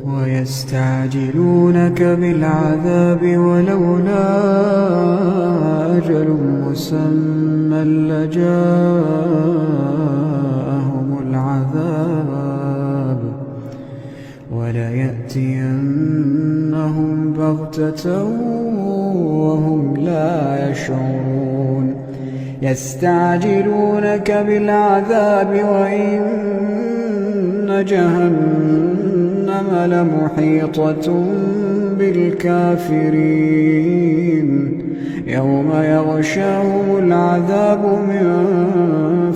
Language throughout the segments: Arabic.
ويستعجلونك بالعذاب ولولا أجل مسمى لجاءهم العذاب وليأتينهم بغتة وهم لا يشعرون يستعجلونك بالعذاب وإن جهنم لمحيطة بالكافرين يوم يغشاهم العذاب من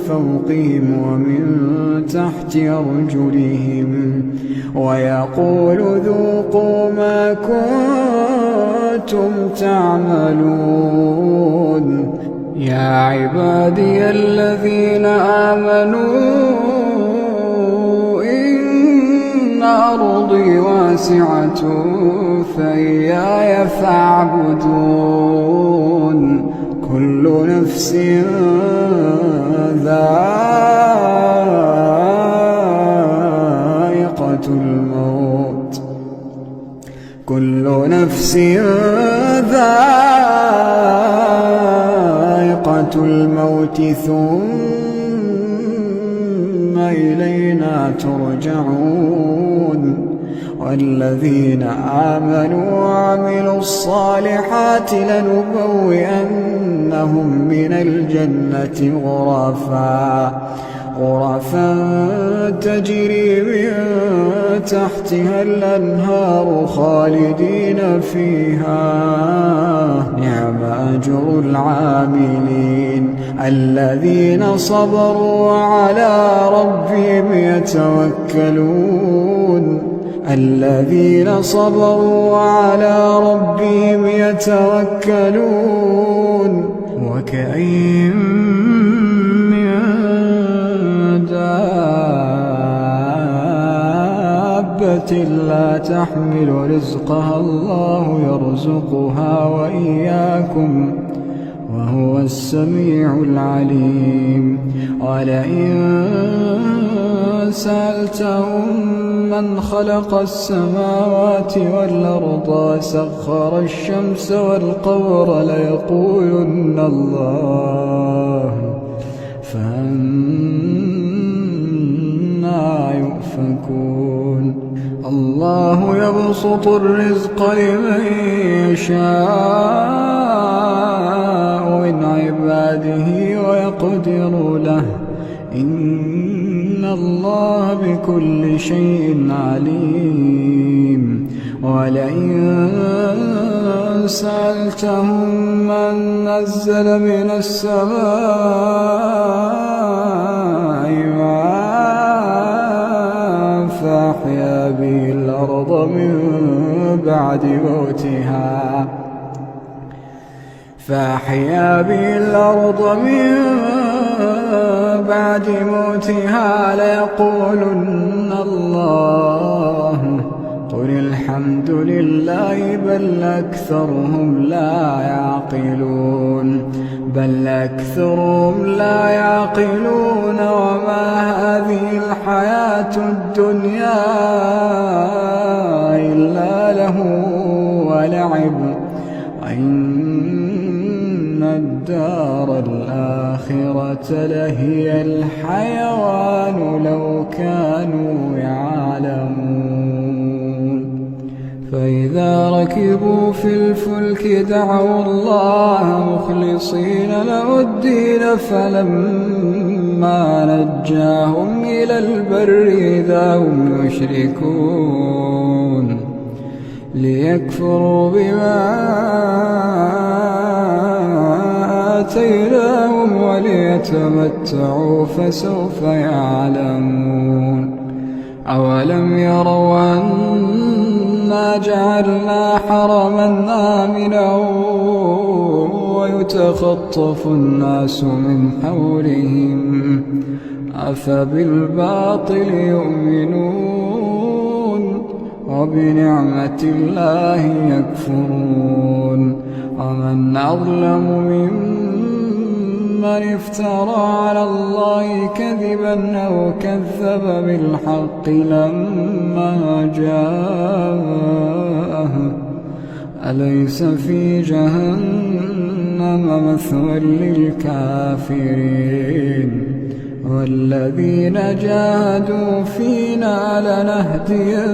فوقهم ومن تحت أرجلهم ويقول ذوقوا ما كنتم تعملون يا عبادي الذين آمنوا إن أرضي واسعة فإياي فاعبدون كل نفس ذائقة الموت كل نفس ذائقة الموت ثم إلينا ترجعون والذين آمنوا وعملوا الصالحات لنبوئنهم من الجنة غرفا تجري من تحتها الأنهار خالدين فيها نعم أجر العاملين الذين صبروا وعلى ربهم يتوكلون وكأين من دابة لا تحمل رزقها الله يرزقها وإياكم وهو السميع العليم ولئن سألتهم من خلق السماوات والأرض وسخر الشمس والقمر ليقولن الله فأنى يؤفكون الله يبسط الرزق لمن يشاء من عباده ويقدر له إن الله بكل شيء عليم ولئن سألتهم من نزل من السماء ماء فأحيا به الأرض من بعد موتها ليقولن الله قل الحمد لله بل أكثرهم لا يعقلون وما هذه الحياة الدنيا إلا له ولعب وإن الدار الآخرة لهي الحيوان لو كانوا يعلمون فإذا ركبوا في الفلك دعوا الله مخلصين له الدين فلما نجاهم إلى البر إذا هم يشركون ليكفروا بما آتيناهم وليتمتعوا فسوف يعلمون أولم يروا أنا جعلنا حرما آمنا ويتخطف الناس من حولهم أفبالباطل يؤمنون وبنعمة الله يكفرون ومن أظلم ممن من افترى على الله كذبا أو كذب بالحق لما جاءه أليس في جهنم مثوى للكافرين والذين جاهدوا فينا لنهدينهم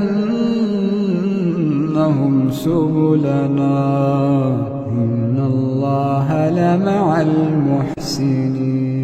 سبلنا إن الله لمع المحسنين.